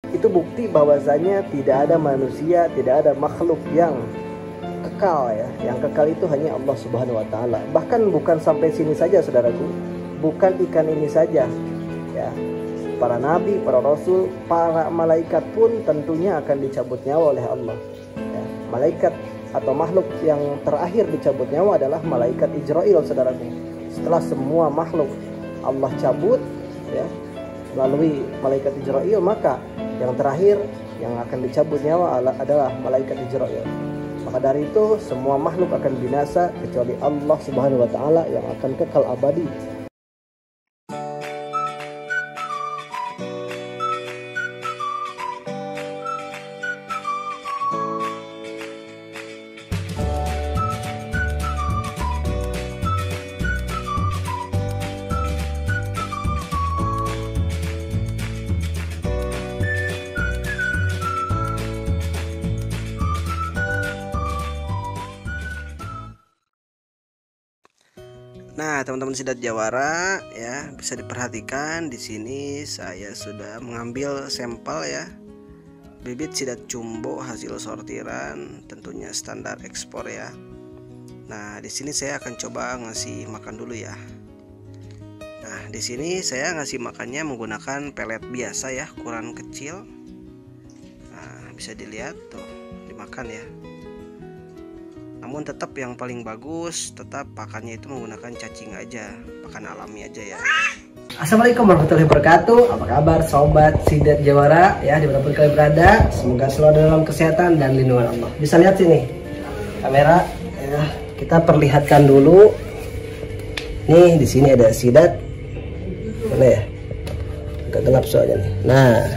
Itu bukti bahwasanya tidak ada manusia, tidak ada makhluk yang kekal ya. Yang kekal itu hanya Allah Subhanahu wa taala. Bahkan bukan sampai sini saja saudaraku. Bukan ikan ini saja ya. Para nabi, para rasul, para malaikat pun tentunya akan dicabut nyawa oleh Allah ya. Malaikat atau makhluk yang terakhir dicabut nyawa adalah malaikat Israil saudaraku. Setelah semua makhluk Allah cabut ya melalui malaikat Israil, maka yang terakhir yang akan dicabut nyawa adalah malaikat Israil. Maka dari itu semua makhluk akan binasa kecuali Allah Subhanahu wa taala yang akan kekal abadi. Nah, teman-teman Sidat Jawara ya, bisa diperhatikan di sini saya sudah mengambil sampel ya. Bibit sidat jumbo hasil sortiran, tentunya standar ekspor ya. Nah, di sini saya akan coba ngasih makan dulu ya. Nah, di sini saya ngasih makannya menggunakan pelet biasa ya, ukuran kecil. Nah, bisa dilihat tuh, dimakan ya. Namun tetap yang paling bagus tetap pakannya itu menggunakan cacing aja, pakan alami aja ya. Assalamualaikum warahmatullahi wabarakatuh. Apa kabar sobat Sidat Jawara ya, dimanapun kalian berada, semoga selalu dalam kesehatan dan lindungan Allah. Bisa lihat sini kamera ya, kita perlihatkan dulu. Nih di sini ada sidat, mana ya? Agak gelap soalnya nih. Nah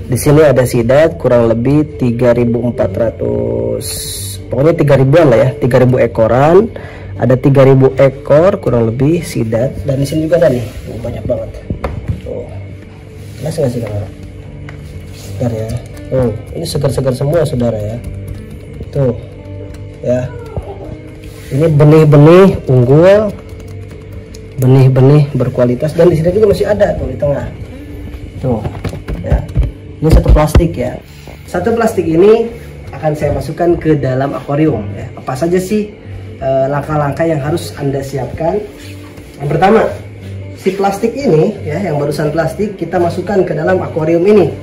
di sini ada sidat kurang lebih 3.400. Pokoknya 3.000-an lah ya, 3.000 ekoran. Ada 3.000 ekor kurang lebih sidat. Dan di sini juga ada nih, banyak banget. Tuh, jelas nggak sih kamera? Segar ya. Oh, ini segar-segar semua saudara ya. Tuh, ya. Ini benih-benih unggul, benih-benih berkualitas. Dan di sini juga masih ada tuh di tengah. Tuh, ya. Ini satu plastik ya. Satu plastik ini akan saya masukkan ke dalam akuarium ya. Apa saja sih langkah-langkah yang harus Anda siapkan? Yang pertama, si plastik ini ya, yang barusan plastik kita masukkan ke dalam akuarium ini.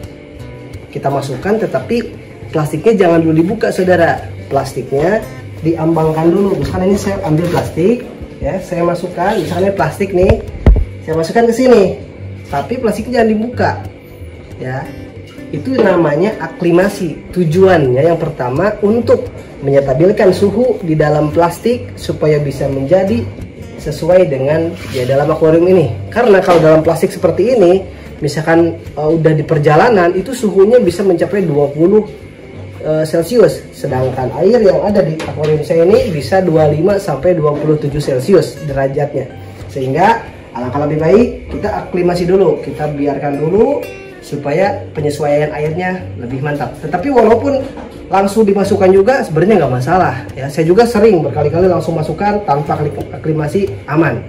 Kita masukkan, tetapi plastiknya jangan dulu dibuka saudara. Plastiknya diambangkan dulu. Misalnya ini saya ambil plastik ya, saya masukkan, misalnya plastik nih, saya masukkan ke sini. Tapi plastiknya jangan dibuka ya. Itu namanya aklimasi. Tujuannya yang pertama untuk menstabilkan suhu di dalam plastik supaya bisa menjadi sesuai dengan ya dalam akuarium ini. Karena kalau dalam plastik seperti ini, misalkan udah di perjalanan, itu suhunya bisa mencapai 20 Celcius. Sedangkan air yang ada di akuarium saya ini bisa 25 sampai 27 Celcius derajatnya. Sehingga alangkah lebih baik kita aklimasi dulu, kita biarkan dulu supaya penyesuaian airnya lebih mantap. Tetapi walaupun langsung dimasukkan juga sebenarnya nggak masalah ya. Saya juga sering berkali-kali langsung masukkan tanpa aklimasi, aman.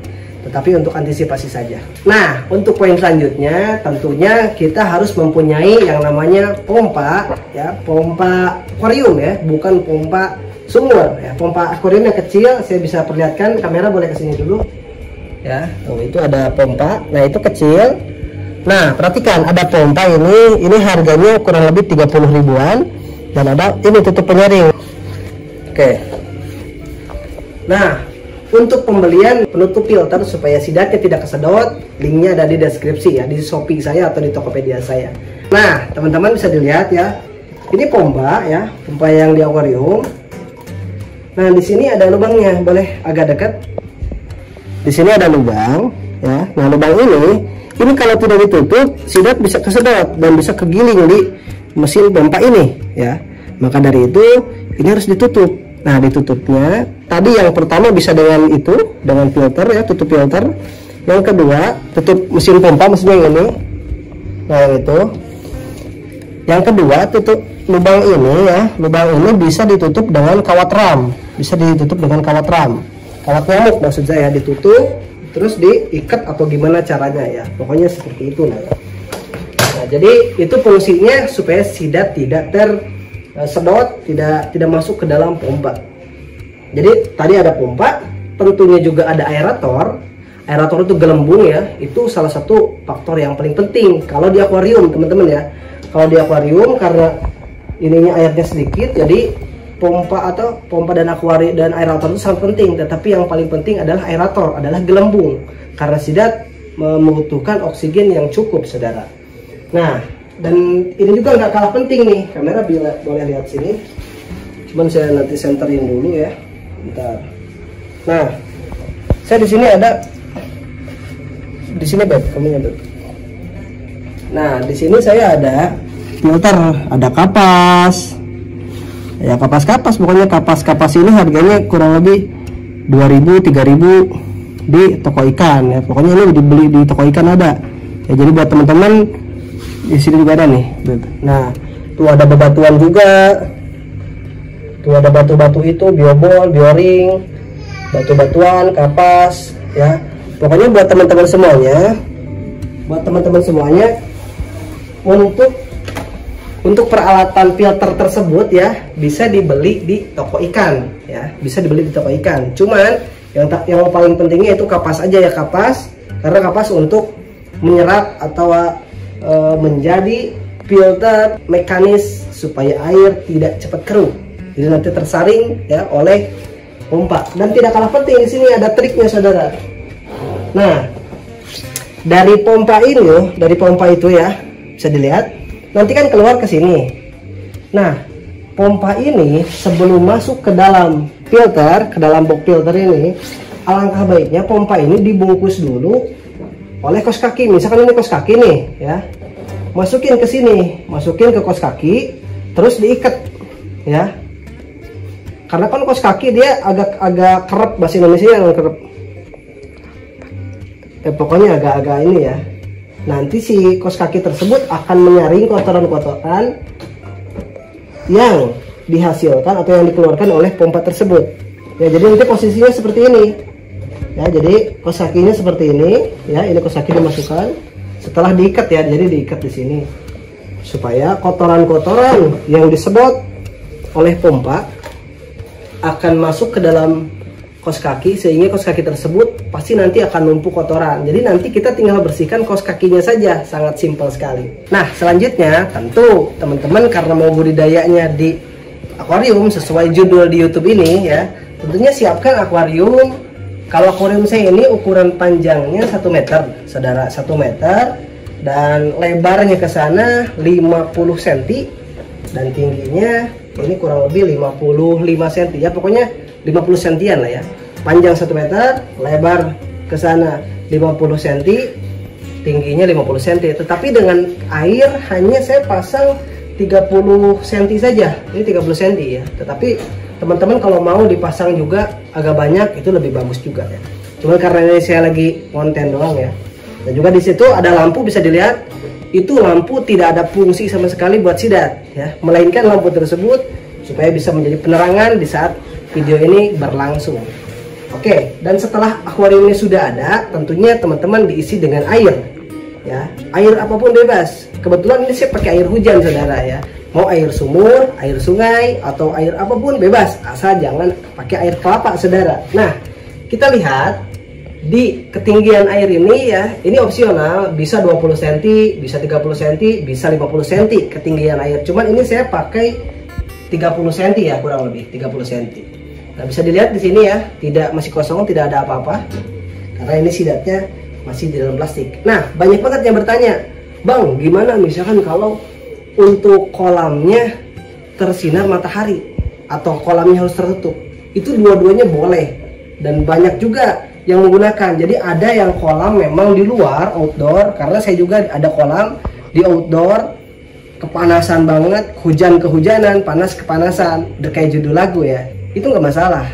Tetapi untuk antisipasi saja. Nah, untuk poin selanjutnya tentunya kita harus mempunyai yang namanya pompa ya, pompa akuarium ya, bukan pompa sumur ya. Pompa akuarium yang kecil, saya bisa perlihatkan, kamera boleh kesini dulu ya. Oh, itu ada pompa. Nah, itu kecil. Nah, perhatikan ada pompa ini harganya kurang lebih 30 ribuan dan ada ini tutup penyaring. Oke. Nah, untuk pembelian penutup filter supaya sidatnya tidak kesedot, linknya ada di deskripsi ya, di Shopee saya atau di Tokopedia saya. Nah, teman-teman bisa dilihat ya. Ini pompa ya, pompa yang di akuarium. Nah, di sini ada lubangnya, boleh agak dekat. Di sini ada lubang ya. Nah, lubang ini kalau tidak ditutup, sidat bisa kesedot dan bisa kegiling di mesin pompa ini ya. Maka dari itu ini harus ditutup. Nah, ditutupnya tadi yang pertama bisa dengan filter ya, tutup filter. Yang kedua, tutup mesin pompa, maksudnya ini. Nah, yang itu. Yang kedua, tutup lubang ini ya. Lubang ini bisa ditutup dengan kawat ram. Bisa ditutup dengan kawat ram. Kawat nyamuk maksud saya, ditutup terus diikat atau gimana caranya ya, pokoknya seperti itu. Nah jadi itu fungsinya supaya sidat tidak tersedot, tidak masuk ke dalam pompa. Jadi tadi ada pompa, tentunya juga ada aerator. Aerator itu gelembung ya, itu salah satu faktor yang paling penting kalau di akuarium teman-teman ya. Kalau di akuarium karena ininya airnya sedikit, jadi pompa dan akuarium dan aerator itu sangat penting. Tetapi yang paling penting adalah aerator, adalah gelembung, karena sidat membutuhkan oksigen yang cukup, saudara. Nah, dan ini juga nggak kalah penting nih, kamera boleh lihat sini. Cuman saya nanti centerin dulu ya, bentar. Nah, saya di sini ada, di sini Beb, kamu Beb. Nah, di sini saya ada filter, ada kapas. Ya kapas-kapas, pokoknya kapas-kapas ini harganya kurang lebih 2.000 3.000 di toko ikan ya. Pokoknya ini dibeli di toko ikan ada. Ya, jadi buat teman-teman di sini juga ada nih. Nah, tuh ada bebatuan juga. Tuh ada batu-batu itu, biobol, bioring, batu-batuan, kapas ya. Pokoknya buat teman-teman semuanya, untuk peralatan filter tersebut ya bisa dibeli di toko ikan ya, bisa dibeli di toko ikan. Cuman yang paling pentingnya itu kapas aja ya, kapas, karena kapas untuk menyerap atau menjadi filter mekanis supaya air tidak cepat keruh. Jadi nanti tersaring ya oleh pompa. Dan tidak kalah penting di sini ada triknya, saudara. Nah, dari pompa itu ya bisa dilihat. Nanti kan keluar ke sini. Nah, pompa ini sebelum masuk ke dalam filter, ke dalam box filter ini, alangkah baiknya pompa ini dibungkus dulu oleh kos kaki. Misalkan ini kos kaki nih ya, masukin ke sini, masukin ke kos kaki, terus diikat ya. Karena kan kos kaki dia agak kerep, bahasa Indonesia yang kerep. Pokoknya agak-agak ini ya. Nanti si kos kaki tersebut akan menyaring kotoran-kotoran yang dihasilkan atau yang dikeluarkan oleh pompa tersebut. Ya, jadi nanti posisinya seperti ini. Ya, jadi kos kakinya seperti ini. Ya, ini kos kaki dimasukkan. Setelah diikat ya, jadi diikat di sini supaya kotoran-kotoran yang disedot oleh pompa akan masuk ke dalam kos kaki, sehingga kos kaki tersebut pasti nanti akan numpuk kotoran. Jadi nanti kita tinggal bersihkan kos kakinya saja, sangat simpel sekali. Nah, selanjutnya tentu teman-teman karena mau budidayanya di akuarium sesuai judul di YouTube ini ya, tentunya siapkan akuarium. Kalau akuarium saya ini ukuran panjangnya 1 meter, saudara, 1 meter, dan lebarnya ke sana 50 cm dan tingginya ini kurang lebih 55 cm ya, pokoknya 50 cm lah ya. Panjang 1 meter, lebar ke sana 50 cm, tingginya 50 cm. Tetapi dengan air hanya saya pasang 30 cm saja. Ini 30 cm ya. Tetapi teman-teman kalau mau dipasang juga agak banyak, itu lebih bagus juga ya. Cuma karena ini saya lagi konten doang ya. Dan juga di situ ada lampu, bisa dilihat. Itu lampu tidak ada fungsi sama sekali buat sidat ya, melainkan lampu tersebut supaya bisa menjadi penerangan di saat video ini berlangsung. Oke, dan setelah akuarium ini sudah ada, tentunya teman-teman diisi dengan air ya. Air apapun bebas. Kebetulan ini saya pakai air hujan, saudara ya. Mau air sumur, air sungai, atau air apapun bebas, asal jangan pakai air kelapa, saudara. Nah, kita lihat di ketinggian air ini ya, ini opsional, bisa 20 cm, bisa 30 cm, bisa 50 cm ketinggian air. Cuman ini saya pakai 30 cm ya, kurang lebih 30 cm. Nah, bisa dilihat di sini ya, masih kosong, tidak ada apa-apa. Karena ini sidatnya masih di dalam plastik. Nah, banyak banget yang bertanya, "Bang, gimana misalkan kalau untuk kolamnya tersinar matahari atau kolamnya harus tertutup?" Itu dua-duanya boleh dan banyak juga yang menggunakan. Jadi ada yang kolam memang di luar, outdoor, karena saya juga ada kolam di outdoor, kepanasan banget, hujan kehujanan, panas kepanasan, udah kayak judul lagu ya. Itu nggak masalah.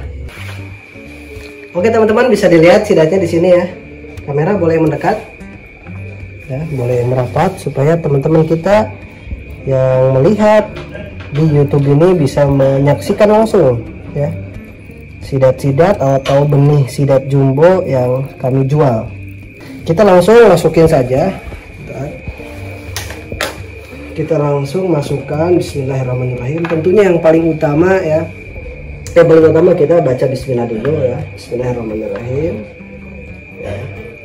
Oke teman-teman, bisa dilihat sidatnya di sini ya. Kamera boleh mendekat, ya, boleh merapat supaya teman-teman kita yang melihat di YouTube ini bisa menyaksikan langsung ya sidat-sidat atau benih sidat jumbo yang kami jual. Kita langsung masukin saja. kita langsung masukkan. Bismillahirrahmanirrahim. Tentunya yang paling utama ya, paling utama kita baca Bismillah dulu ya. Bismillahirrahmanirrahim ya.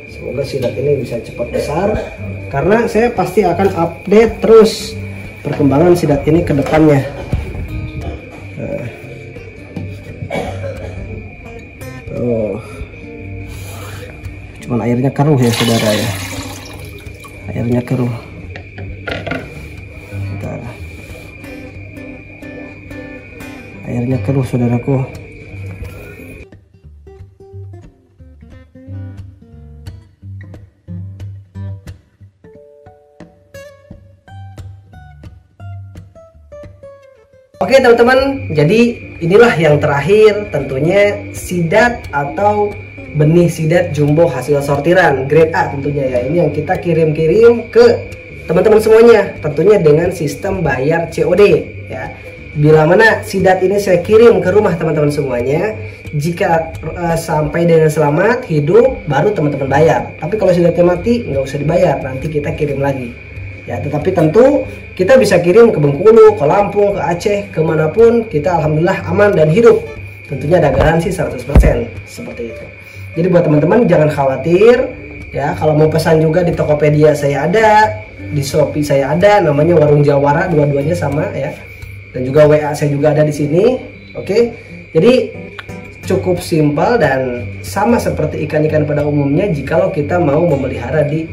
Semoga sidat ini bisa cepat besar, karena saya pasti akan update terus perkembangan sidat ini ke depannya. Cuman airnya keruh ya saudara ya, airnya keruh. Bentar. Airnya keruh saudaraku. Oke teman-teman, jadi inilah yang terakhir, tentunya sidat atau benih sidat jumbo hasil sortiran grade A tentunya ya. Ini yang kita kirim-kirim ke teman-teman semuanya, tentunya dengan sistem bayar COD ya. Bila mana sidat ini saya kirim ke rumah teman-teman semuanya, jika sampai dengan selamat hidup baru teman-teman bayar. Tapi kalau sidatnya mati nggak usah dibayar, nanti kita kirim lagi ya. Tetapi tentu kita bisa kirim ke Bengkulu, ke Lampung, ke Aceh, kemanapun kita alhamdulillah aman dan hidup. Tentunya ada garansi 100% seperti itu. Jadi buat teman-teman jangan khawatir ya. Kalau mau pesan juga di Tokopedia saya ada, di Shopee saya ada, namanya Warung Jawara, dua-duanya sama ya. Dan juga WA saya juga ada di sini. Oke. Jadi cukup simpel dan sama seperti ikan-ikan pada umumnya. Jikalau kita mau memelihara di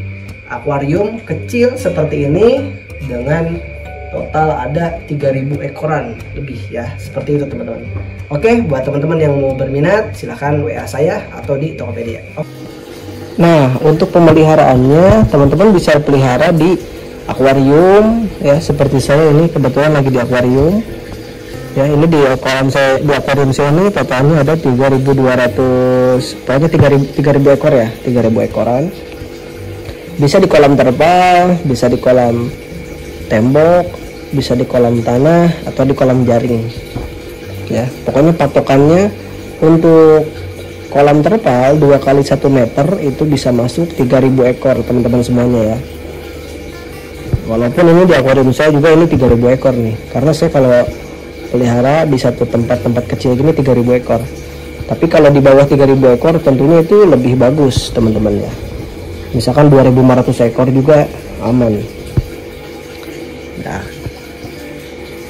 akuarium kecil seperti ini dengan total ada 3000 ekoran lebih ya, seperti itu teman-teman. Oke, buat teman-teman yang mau berminat silahkan WA saya atau di Tokopedia. Nah, untuk pemeliharaannya teman-teman bisa pelihara di akuarium ya, seperti saya ini kebetulan lagi di akuarium ya. Ini di kolam saya, di akuarium saya ini totalnya ada 3200, pokoknya 3000 ekor ya, 3000 ekoran. Bisa di kolam terpal, bisa di kolam tembok, bisa di kolam tanah atau di kolam jaring ya. Pokoknya patokannya untuk kolam terpal 2 kali 1 meter itu bisa masuk 3000 ekor teman-teman semuanya ya. Walaupun ini di akuarium saya juga ini 3000 ekor nih, karena saya kalau pelihara di satu tempat kecil gini 3000 ekor. Tapi kalau di bawah 3000 ekor tentunya itu lebih bagus teman-teman ya. Misalkan 2500 ekor juga aman. Nah,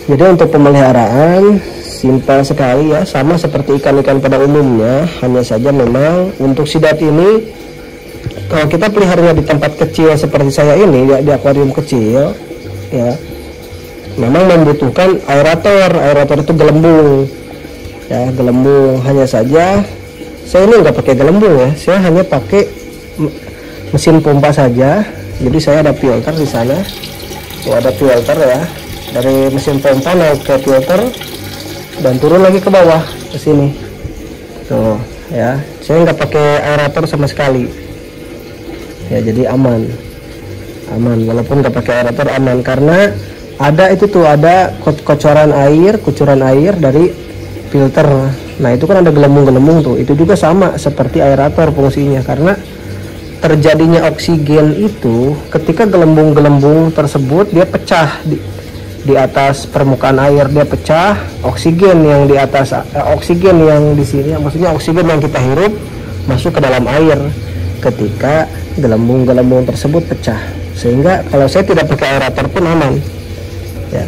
jadi untuk pemeliharaan simpel sekali ya, sama seperti ikan-ikan pada umumnya. Hanya saja memang untuk sidat ini kalau kita peliharanya di tempat kecil seperti saya ini ya, di akuarium kecil ya, memang membutuhkan aerator. Aerator itu gelembung ya, gelembung. Hanya saja saya ini nggak pakai gelembung ya, saya hanya pakai mesin pompa saja. Jadi saya ada filter di sana. Oh, ada filter ya, dari mesin pompa naik ke filter dan turun lagi ke bawah ke sini tuh ya. Saya nggak pakai aerator sama sekali ya, jadi aman walaupun nggak pakai aerator aman, karena ada itu tuh ada kucuran air dari filter. Nah itu kan ada gelembung tuh, itu juga sama seperti aerator fungsinya, karena terjadinya oksigen itu ketika gelembung-gelembung tersebut dia pecah di atas permukaan air, dia pecah. Oksigen yang di atas, oksigen yang di sini, maksudnya oksigen yang kita hirup masuk ke dalam air ketika gelembung-gelembung tersebut pecah. Sehingga kalau saya tidak pakai aerator pun aman ya,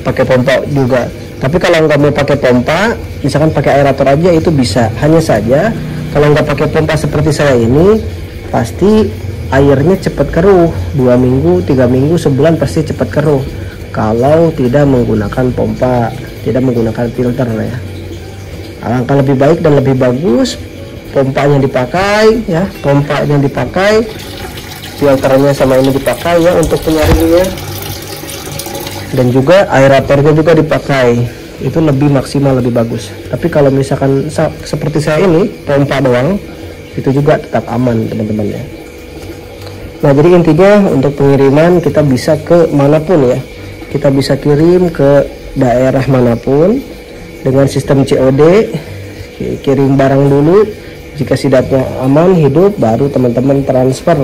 pakai pompa juga. Tapi kalau nggak mau pakai pompa, misalkan pakai aerator aja itu bisa. Hanya saja kalau nggak pakai pompa seperti saya ini, pasti airnya cepat keruh. 2 minggu, 3 minggu, sebulan pasti cepat keruh kalau tidak menggunakan pompa, tidak menggunakan filter ya. Alangkah lebih baik dan lebih bagus pompanya dipakai ya, pompanya dipakai, filternya sama ini dipakai ya untuk penyaringnya, dan juga aeratornya juga dipakai. Itu lebih maksimal, lebih bagus. Tapi kalau misalkan seperti saya ini pompa doang, itu juga tetap aman teman-teman ya. Nah jadi intinya untuk pengiriman kita bisa ke manapun ya, kita bisa kirim ke daerah manapun dengan sistem COD. Kirim barang dulu, jika sidatnya aman hidup baru teman-teman transfer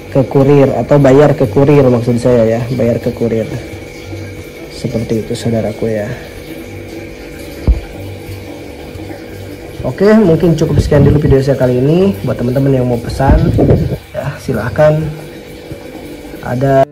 ke kurir atau bayar ke kurir, maksud saya ya, bayar ke kurir. Seperti itu saudaraku ya. Oke, mungkin cukup sekian dulu video saya kali ini. Buat teman-teman yang mau pesan ya silahkan. Ada